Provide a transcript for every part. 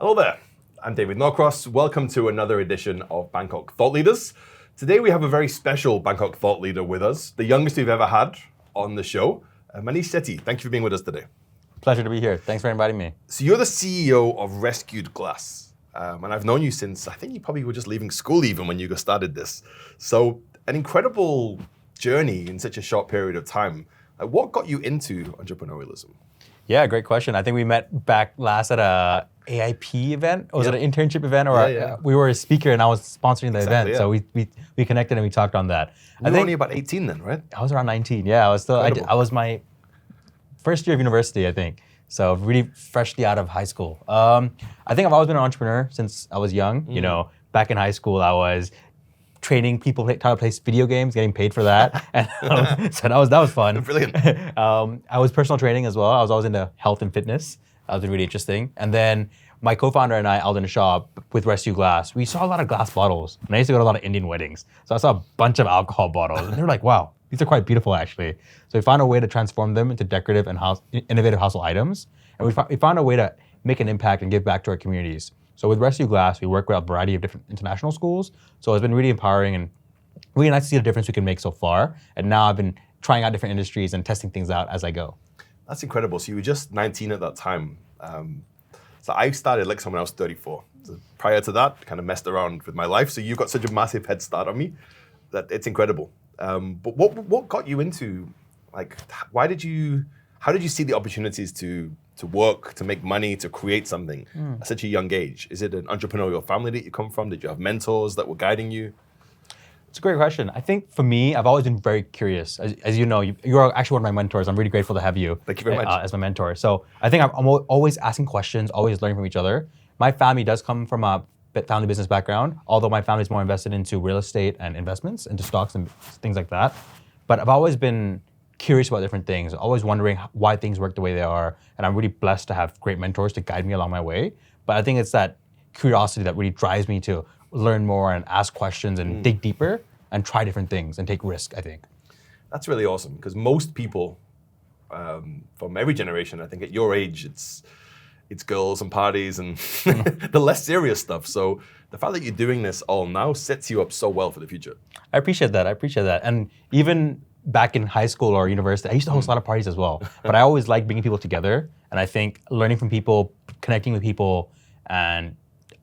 Hello there, I'm David Norcross. Welcome to another edition of Bangkok Thought Leaders. Today we have a very special Bangkok Thought Leader with us, the youngest we've ever had on the show, Manish Sethi. Thank you for being with us today. Pleasure to be here. Thanks for inviting me. So you're the CEO of Rescued Glass, and I've known you since, I think you probably were just leaving school even when you started this. So an incredible journey in such a short period of time. What got you into entrepreneurialism? Yeah, great question. I think we met back last at a AIP event. Or was it an internship event? Or we were a speaker and I was sponsoring the event. Yeah. So we connected and we talked on that. You were only about 18 then, right? I was around 19. Yeah, I was still. I was my first year of university, I think. So really freshly out of high school. I think I've always been an entrepreneur since I was young. You know, back in high school, I was training people how to play video games, getting paid for that, and so that was fun. Brilliant. I was personal training as well. I was always into health and fitness. That was really interesting. And then my co-founder and I, out in a shop with Rescue Glass, we saw a lot of glass bottles. And I used to go to a lot of Indian weddings, so I saw a bunch of alcohol bottles, and they were like, "Wow, these are quite beautiful, actually." So we found a way to transform them into decorative and innovative household items, and we found a way to make an impact and give back to our communities. So with Rescue Glass, we work with a variety of different international schools. So it's been really empowering and really nice to see the difference we can make so far. And now I've been trying out different industries and testing things out as I go. That's incredible. So you were just 19 at that time. So I started like someone else 34. So prior to that, kind of messed around with my life. So you've got such a massive head start on me that it's incredible. But what got you into, like, how did you see the opportunities to work, to make money, to create something at such a young age? Is it an entrepreneurial family that you come from? Did you have mentors that were guiding you? It's a great question. I think for me, I've always been very curious. As you know, you're actually one of my mentors. I'm really grateful to have you. Thank you very much. As my mentor. So I think I'm always asking questions, always learning from each other. My family does come from a family business background, although my family is more invested into real estate and investments, into stocks and things like that. But I've always been curious about different things, always wondering why things work the way they are. And I'm really blessed to have great mentors to guide me along my way. But I think it's that curiosity that really drives me to learn more and ask questions and dig deeper and try different things and take risk, I think. That's really awesome, because most people from every generation, I think at your age, it's girls and parties and the less serious stuff. So the fact that you're doing this all now sets you up so well for the future. I appreciate that. And even back in high school or university, I used to host a lot of parties as well. But I always like bringing people together. And I think learning from people, connecting with people, and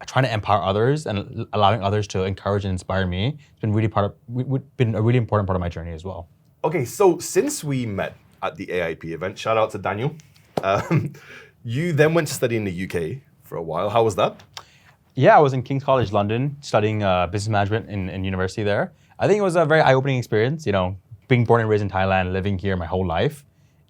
trying to empower others and allowing others to encourage and inspire me, it's been been a really important part of my journey as well. Okay, so since we met at the AIP event, shout out to Daniel. You then went to study in the UK for a while. How was that? Yeah, I was in King's College London studying business management in university there. I think it was a very eye-opening experience, you know, being born and raised in Thailand, living here my whole life.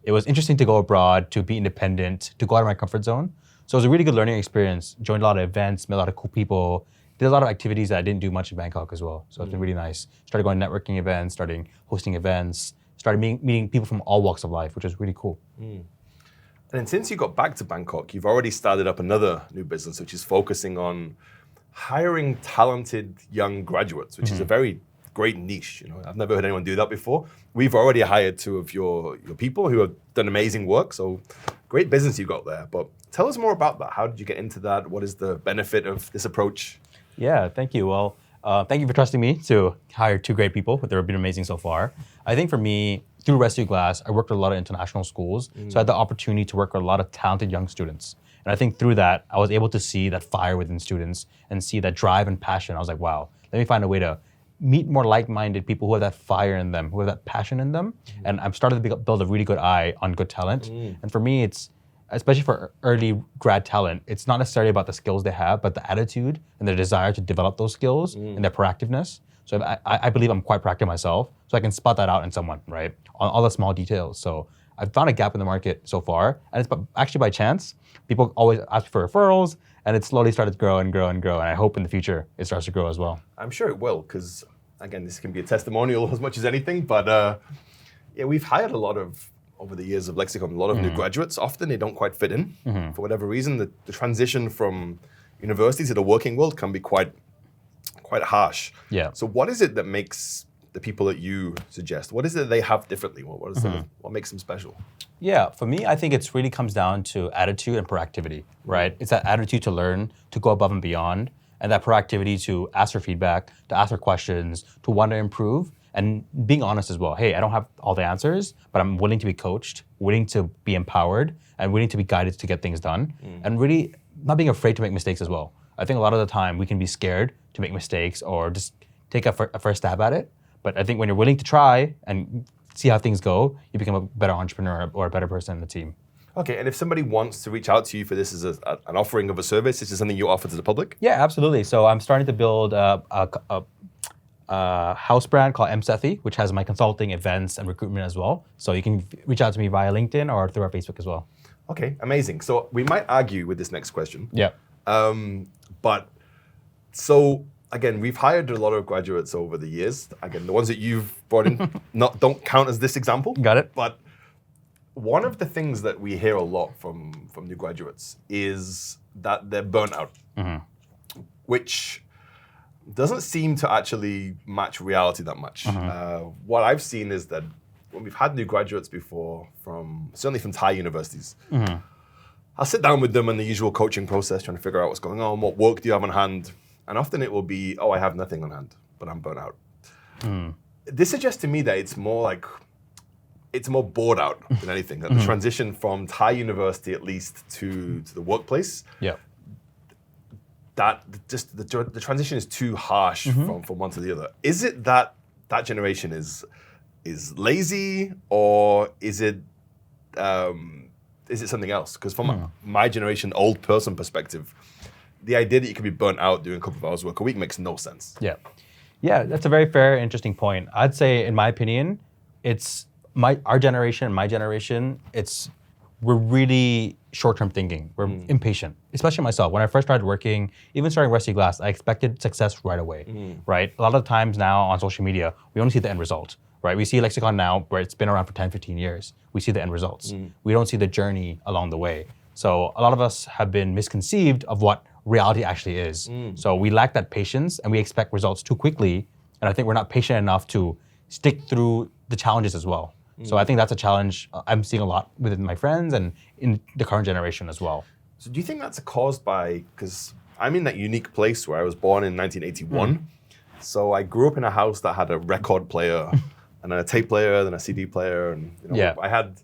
It was interesting to go abroad, to be independent, to go out of my comfort zone. So it was a really good learning experience. Joined a lot of events, met a lot of cool people, did a lot of activities that I didn't do much in Bangkok as well. So it's been really nice. Started going to networking events, starting hosting events, started meeting people from all walks of life, which was really cool. And since you got back to Bangkok, you've already started up another new business, which is focusing on hiring talented young graduates, which is a very great niche. You know, I've never heard anyone do that before. We've already hired two of your people who have done amazing work. So great business you got there. But tell us more about that. How did you get into that? What is the benefit of this approach? Yeah, thank you. Well, thank you for trusting me to hire two great people. They've been amazing so far. I think for me, through Rescue Glass, I worked with a lot of international schools. So I had the opportunity to work with a lot of talented young students. And I think through that, I was able to see that fire within students and see that drive and passion. I was like, wow, let me find a way to meet more like-minded people who have that fire in them, who have that passion in them. And I've started to build a really good eye on good talent. And for me, it's, especially for early grad talent, it's not necessarily about the skills they have, but the attitude and the desire to develop those skills and their proactiveness. So I believe I'm quite proactive myself, so I can spot that out in someone, right? On all the small details. So I've found a gap in the market so far, and it's actually by chance. People always ask me for referrals, and it slowly started to grow and grow and grow. And I hope in the future it starts to grow as well. I'm sure it will, because again, this can be a testimonial as much as anything. But yeah, we've hired a lot of, over the years of Lexicon, a lot of new graduates. Often they don't quite fit in for whatever reason. The transition from university to the working world can be quite harsh. Yeah. So what is it that makes the people that you suggest? What is it they have differently? What makes them special? Yeah, for me, I think it really comes down to attitude and proactivity, right? It's that attitude to learn, to go above and beyond, and that proactivity to ask for feedback, to ask for questions, to want to improve, and being honest as well. Hey, I don't have all the answers, but I'm willing to be coached, willing to be empowered, and willing to be guided to get things done, and really not being afraid to make mistakes as well. I think a lot of the time we can be scared to make mistakes or just take a first stab at it. But I think when you're willing to try and see how things go, you become a better entrepreneur or a better person in the team. Okay, and if somebody wants to reach out to you for this as an offering of a service, this is something you offer to the public? Yeah, absolutely. So I'm starting to build a house brand called Sethi, which has my consulting, events, and recruitment as well. So you can reach out to me via LinkedIn or through our Facebook as well. Okay, amazing. So we might argue with this next question. Yeah. But so again, we've hired a lot of graduates over the years. Again, the ones that you've brought in don't count as this example. Got it. But one of the things that we hear a lot from new graduates is that they're burnt out, which doesn't seem to actually match reality that much. What I've seen is that when we've had new graduates before, certainly from Thai universities, I'll sit down with them in the usual coaching process, trying to figure out what's going on, what work do you have on hand? And often it will be, I have nothing on hand, but I'm burnt out. This suggests to me that it's more bored out than anything, that the transition from Thai university, at least, to the workplace, that just the transition is too harsh from one to the other. Is it that generation is lazy, or is it something else? Because from my generation, old person perspective, the idea that you could be burnt out doing a couple of hours work a week makes no sense. Yeah, that's a very fair, interesting point. I'd say, in my opinion, it's our generation and my generation, we're really short-term thinking. We're impatient, especially myself. When I first started working, even starting Rusty Glass, I expected success right away, right? A lot of times now on social media, we only see the end result, right? We see Lexicon now, where it's been around for 10, 15 years. We see the end results. We don't see the journey along the way. So a lot of us have been misconceived of what reality actually is. So we lack that patience and we expect results too quickly. And I think we're not patient enough to stick through the challenges as well. So I think that's a challenge I'm seeing a lot within my friends and in the current generation as well. So do you think that's caused by, because I'm in that unique place where I was born in 1981. So I grew up in a house that had a record player and then a tape player, then a CD player. And I had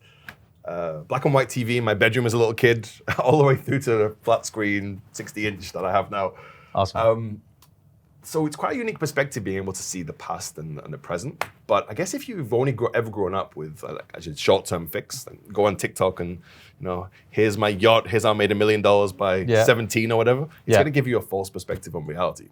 black and white TV in my bedroom as a little kid, all the way through to the flat screen 60-inch that I have now. Awesome. So it's quite a unique perspective being able to see the past and the present. But I guess if you've only ever grown up with a short-term fix, and go on TikTok and, here's my yacht, here's how I made $1 million by 17 or whatever, it's going to give you a false perspective on reality.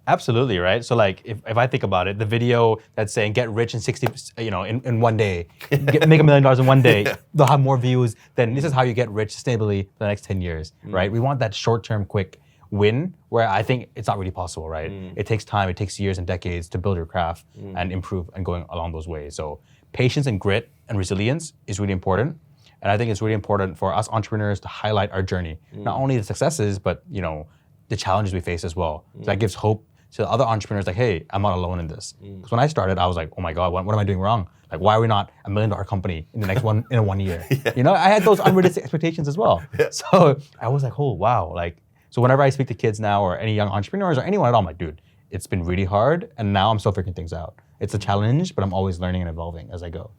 Absolutely, right? So like, if I think about it, the video that's saying get rich in 60, in one day, make $1 million in one day, they'll have more views than this is how you get rich sustainably for the next 10 years, right? We want that short-term quick win, where I think it's not really possible, right? It takes time, it takes years and decades to build your craft and improve and going along those ways. So patience and grit and resilience is really important. And I think it's really important for us entrepreneurs to highlight our journey, not only the successes, but the challenges we face as well. So that gives hope to other entrepreneurs, like, hey, I'm not alone in this. Because when I started, I was like, oh my God, what am I doing wrong? Like, why are we not $1 million company in the next one year? I had those unrealistic expectations as well. So I was like, oh wow, so whenever I speak to kids now or any young entrepreneurs or anyone at all, I'm like, dude, it's been really hard and now I'm still figuring things out. It's a challenge, but I'm always learning and evolving as I go.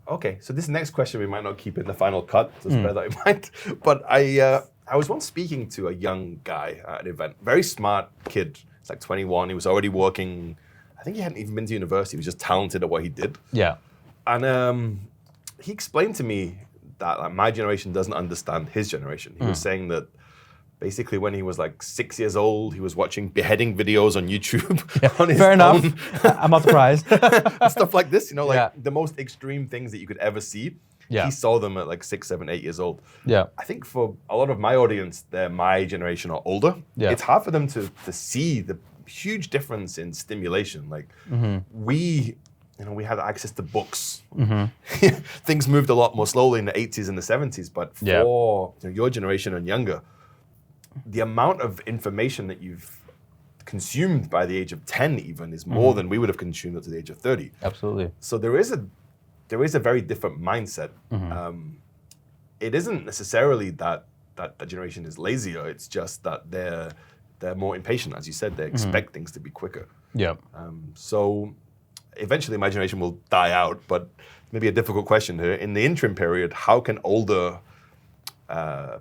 Okay, so this next question we might not keep in the final cut, so bear that in mind. But I was once speaking to a young guy at an event, very smart kid. He's like 21, he was already working. I think he hadn't even been to university, he was just talented at what he did. Yeah. And he explained to me that my generation doesn't understand his generation. He was saying that basically when he was like 6 years old, he was watching beheading videos on YouTube on his phone. Enough. I'm not surprised. Stuff like this, the most extreme things that you could ever see. He saw them at like 6, 7, 8 years old. I think for a lot of my audience, they're my generation or older. It's hard for them to see the huge difference in stimulation. Like we had access to books. Things moved a lot more slowly in the 80s and the 70s, but for your generation and younger, the amount of information that you've consumed by the age of 10 even is more than we would have consumed up to the age of 30. Absolutely. So there is a very different mindset. It isn't necessarily that generation is lazier. It's just that they're more impatient, as you said. They expect things to be quicker. Yeah. So eventually my generation will die out, but maybe a difficult question here. In the interim period, how can older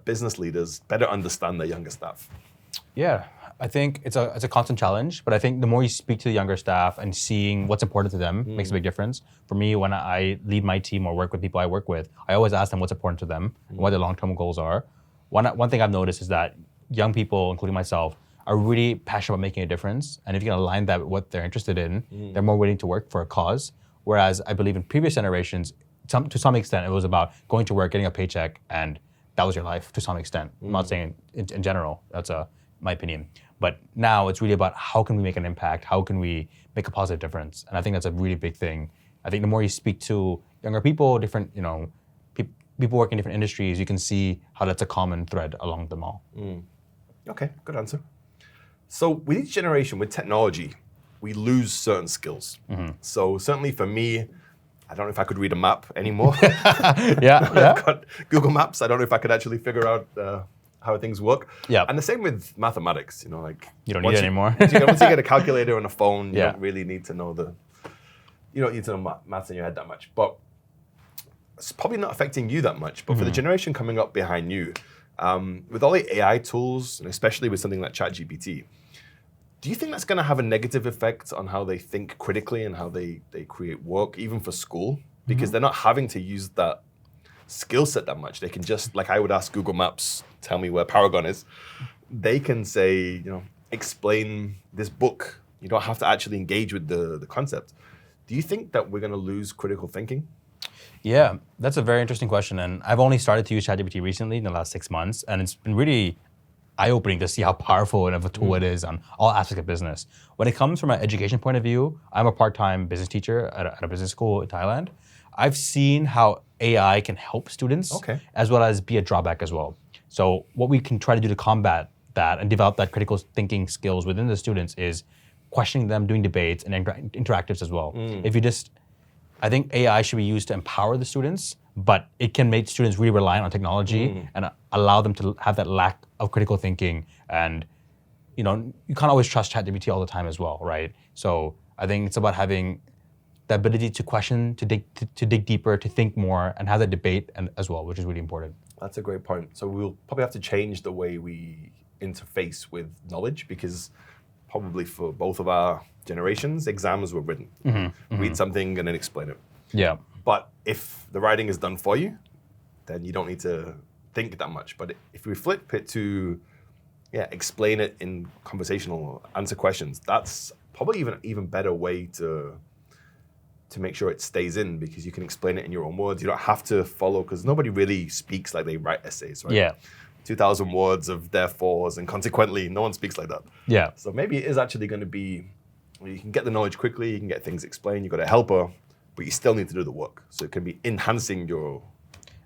business leaders better understand their younger staff? Yeah, I think it's a constant challenge, but I think the more you speak to the younger staff and seeing what's important to them makes a big difference. For me, when I lead my team or work with people I work with, I always ask them what's important to them and what their long-term goals are. One thing I've noticed is that young people, including myself, are really passionate about making a difference. And if you can align that with what they're interested in, they're more willing to work for a cause. Whereas I believe in previous generations, to some extent, it was about going to work, getting a paycheck, and that was your life to some extent. I'm not saying in general, that's my opinion. But now it's really about how can we make an impact? How can we make a positive difference? And I think that's a really big thing. I think the more you speak to younger people, different, people working in different industries, you can see how that's a common thread along them all. Okay, good answer. So with each generation, with technology, we lose certain skills. So certainly for me, I don't know if I could read a map anymore. Yeah. I've got Google Maps. I don't know if I could actually figure out how things work. Yeah. And the same with mathematics. You don't need it anymore. once you get a calculator on a phone, you don't really need to know maths in your head that much. But it's probably not affecting you that much. But for the generation coming up behind you, with all the AI tools, and especially with something like ChatGPT, do you think that's going to have a negative effect on how they think critically and how they create work, even for school? Because they're not having to use that skill set that much. They can just, like I would ask Google Maps, tell me where Paragon is. They can say, explain this book. You don't have to actually engage with the concept. Do you think that we're going to lose critical thinking? Yeah, that's a very interesting question. And I've only started to use ChatGPT recently in the last 6 months. And it's been really eye-opening to see how powerful of a tool it is on all aspects of business. When it comes from an education point of view, I'm a part-time business teacher at a business school in Thailand. I've seen how AI can help students as well as be a drawback as well. So what we can try to do to combat that and develop that critical thinking skills within the students is questioning them, doing debates and interactives as well. I think AI should be used to empower the students, but it can make students really reliant on technology and allow them to have that lack of critical thinking. And you can't always trust ChatGPT all the time as well, right? So I think it's about having the ability to question, to dig deeper, to think more, and have that debate as well, which is really important. That's a great point. So we'll probably have to change the way we interface with knowledge, because probably for both of our generations, exams were written. Read something and then explain it. Yeah. But if the writing is done for you, then you don't need to think that much. But if we flip it to, explain it in conversational, answer questions, that's probably even better way to make sure it stays in, because you can explain it in your own words. You don't have to follow, because nobody really speaks like they write essays, right? Yeah. 2,000 words of therefores, and consequently, no one speaks like that. Yeah. So maybe it is actually going to be, you can get the knowledge quickly, you can get things explained, you've got a helper, but you still need to do the work. So it can be enhancing your...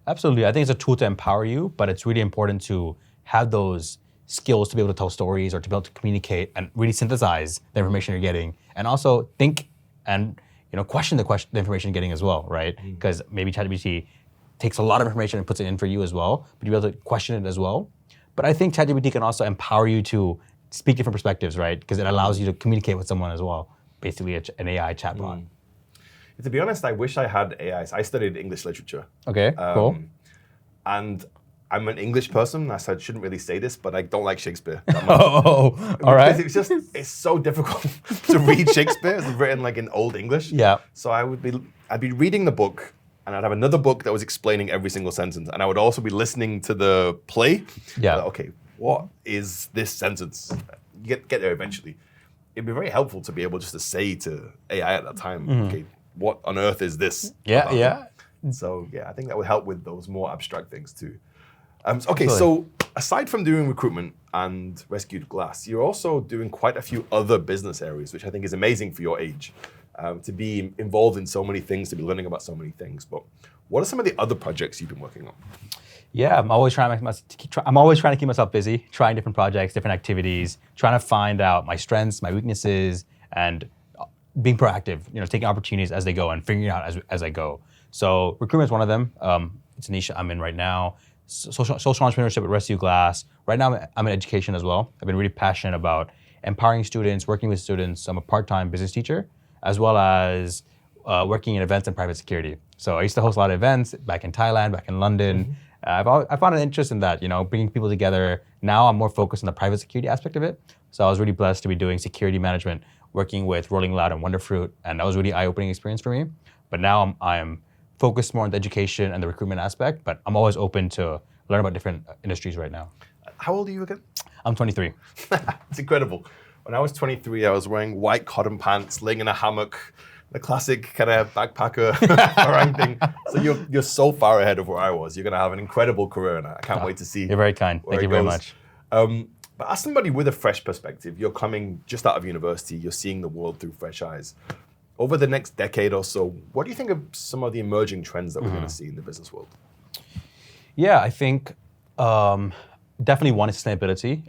Absolutely. I think it's a tool to empower you, but it's really important to have those skills to be able to tell stories or to be able to communicate and really synthesize the information you're getting, and also think and question the information you're getting as well, right? Because maybe ChatGPT takes a lot of information and puts it in for you as well, but you'll be able to question it as well. But I think ChatGPT can also empower you to speak different perspectives, right? Because it allows you to communicate with someone as well, basically an AI chatbot. To be honest, I wish I had AIs. I studied English literature. Okay, cool. And I'm an English person. I shouldn't really say this, but I don't like Shakespeare that much. All right. Because it's so difficult to read Shakespeare. It's written like in Old English. Yeah. So I'd be reading the book, and I'd have another book that was explaining every single sentence, and I would also be listening to the play. Yeah. Like, okay, what is this sentence? You get there eventually. It'd be very helpful to be able just to say to AI at that time, okay, what on earth is this? Yeah. So I think that would help with those more abstract things too. Okay, so aside from doing recruitment and Rescued Glass, you're also doing quite a few other business areas, which I think is amazing for your age, to be involved in so many things, to be learning about so many things. But what are some of the other projects you've been working on? Yeah, I'm always trying to keep myself busy, trying different projects, different activities, trying to find out my strengths, my weaknesses, and being proactive. Taking opportunities as they go and figuring it out as I go. So recruitment is one of them. It's a niche I'm in right now. Social entrepreneurship at Rescue Glass. Right now, I'm in education as well. I've been really passionate about empowering students, working with students. I'm a part-time business teacher, as well as working in events and private security. So I used to host a lot of events back in Thailand, back in London. I found an interest in that, bringing people together. Now I'm more focused on the private security aspect of it. So I was really blessed to be doing security management, working with Rolling Loud and Wonderfruit, and that was a really eye-opening experience for me. But now I'm focused more on the education and the recruitment aspect, but I'm always open to learn about different industries right now. How old are you again? I'm 23. It's incredible. When I was 23, I was wearing white cotton pants, laying in a hammock, the classic kind of backpacker orang thing. So you're so far ahead of where I was. You're going to have an incredible career, and I can't wait to see. You're very kind. Thank you very much. But as somebody with a fresh perspective, you're coming just out of university, you're seeing the world through fresh eyes. Over the next decade or so, what do you think of some of the emerging trends that we're going to see in the business world? Yeah, I think definitely one is sustainability.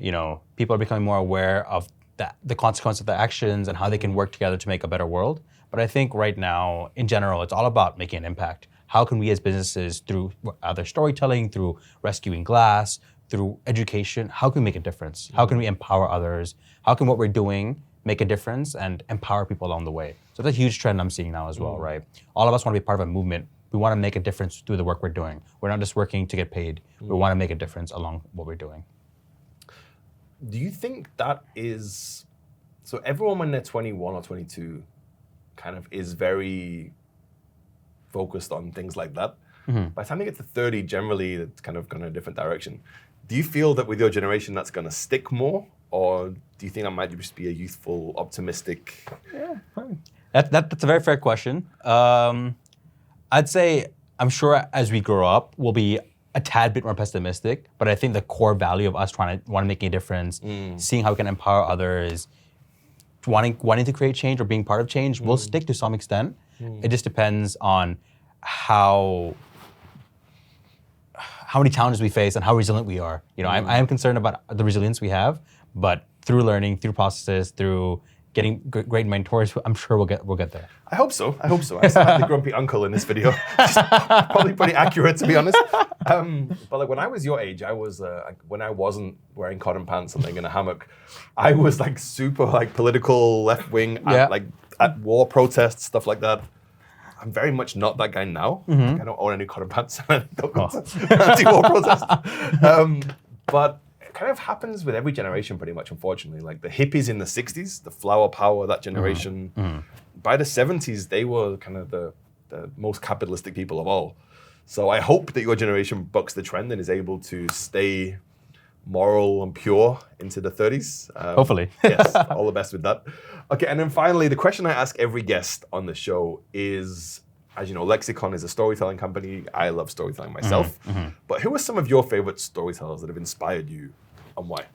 People are becoming more aware of the consequence of their actions and how they can work together to make a better world. But I think right now, in general, it's all about making an impact. How can we as businesses, through either storytelling, through rescuing glass, through education, how can we make a difference? How can we empower others? How can what we're doing make a difference and empower people along the way? So that's a huge trend I'm seeing now as well, right? All of us want to be part of a movement. We want to make a difference through the work we're doing. We're not just working to get paid. We want to make a difference along what we're doing. Do you think that is, so everyone when they're 21 or 22 kind of is very focused on things like that. By the time they get to 30, generally it's kind of gone in a different direction. Do you feel that with your generation that's going to stick more? Or do you think that might just be a youthful, optimistic? Yeah, that's a very fair question. I'd say, I'm sure as we grow up, we'll be a tad bit more pessimistic, but I think the core value of us want to make a difference, seeing how we can empower others, wanting to create change or being part of change will stick to some extent. It just depends on how many challenges we face and how resilient we are. I am concerned about the resilience we have, but through learning, through processes, through getting great mentors, I'm sure we'll get there. I hope so. I sound like the grumpy uncle in this video. Probably pretty accurate, to be honest. But like when I was your age, I was when I wasn't wearing cotton pants and laying in a hammock, I was like super like political left wing, at war protests, stuff like that. I'm very much not that guy now. Like, I don't own any cotton pants. I don't go to anti-war protests. But it kind of happens with every generation pretty much, unfortunately. Like the hippies in the 60s, the flower power, that generation. By the 70s, they were kind of the most capitalistic people of all. So I hope that your generation bucks the trend and is able to stay moral and pure into the 30s. Hopefully. Yes, all the best with that. Okay, and then finally, the question I ask every guest on the show is, as you know, Lexicon is a storytelling company. I love storytelling myself. But who are some of your favorite storytellers that have inspired you and why?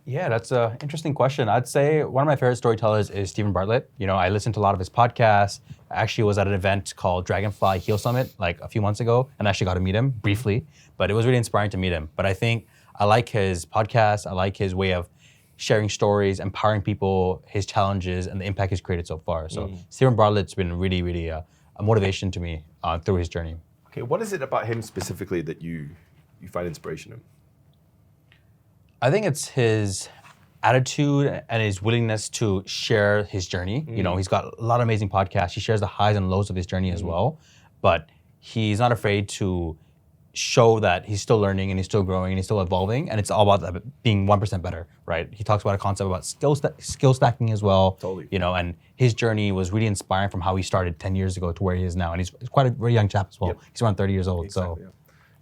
Yeah, that's an interesting question. I'd say one of my favorite storytellers is Stephen Bartlett. I listened to a lot of his podcasts. I actually was at an event called Dragonfly Heal Summit like a few months ago and actually got to meet him briefly. But it was really inspiring to meet him. But I think I like his podcast. I like his way of sharing stories, empowering people, his challenges, and the impact he's created so far. So Stephen Bartlett's been really, really a motivation to me through his journey. Okay, what is it about him specifically that you find inspiration in? I think it's his attitude and his willingness to share his journey. He's got a lot of amazing podcasts. He shares the highs and lows of his journey as well, but he's not afraid to show that he's still learning and he's still growing and he's still evolving, and it's all about being 1% better, right? He talks about a concept about skill stacking as well. Totally. And his journey was really inspiring from how he started 10 years ago to where he is now, and he's quite a very young chap as well. Yep. He's around 30 years old. Exactly, so.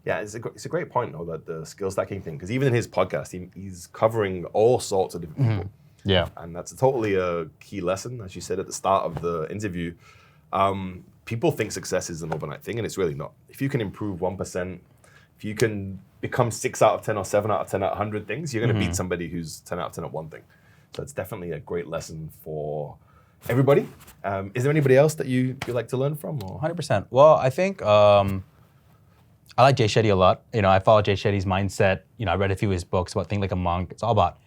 Yeah, it's a great point, though, that the skill stacking thing, because even in his podcast, he's covering all sorts of different people. Yeah. And that's totally a key lesson, as you said at the start of the interview. People think success is an overnight thing, and it's really not. If you can improve 1%, if you can become 6 out of 10 or 7 out of 10 at 100 things, you're going to beat somebody who's 10 out of 10 at one thing. So it's definitely a great lesson for everybody. Is there anybody else that you like to learn from? Or? 100%. Well, I think I like Jay Shetty a lot. I follow Jay Shetty's mindset. I read a few of his books about Think Like a Monk. It's all about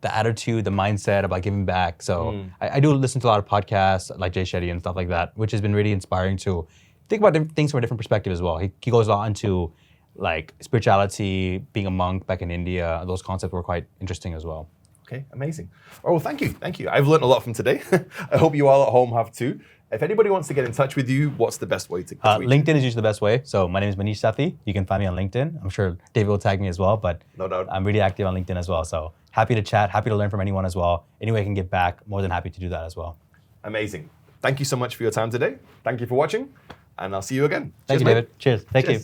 the attitude, the mindset, about giving back. So I do listen to a lot of podcasts like Jay Shetty and stuff like that, which has been really inspiring to think about things from a different perspective as well. He goes a lot into like spirituality, being a monk back in India. Those concepts were quite interesting as well. Okay, amazing. Oh, well, thank you. I've learned a lot from today. I hope you all at home have too. If anybody wants to get in touch with you, what's the best way to reach you? LinkedIn is usually the best way. So my name is Manish Sethi. You can find me on LinkedIn. I'm sure David will tag me as well, but No doubt. I'm really active on LinkedIn as well. So happy to chat, happy to learn from anyone as well. Any way I can give back, more than happy to do that as well. Amazing. Thank you so much for your time today. Thank you for watching, and I'll see you again. Thank you, mate. David. Cheers. Thank you.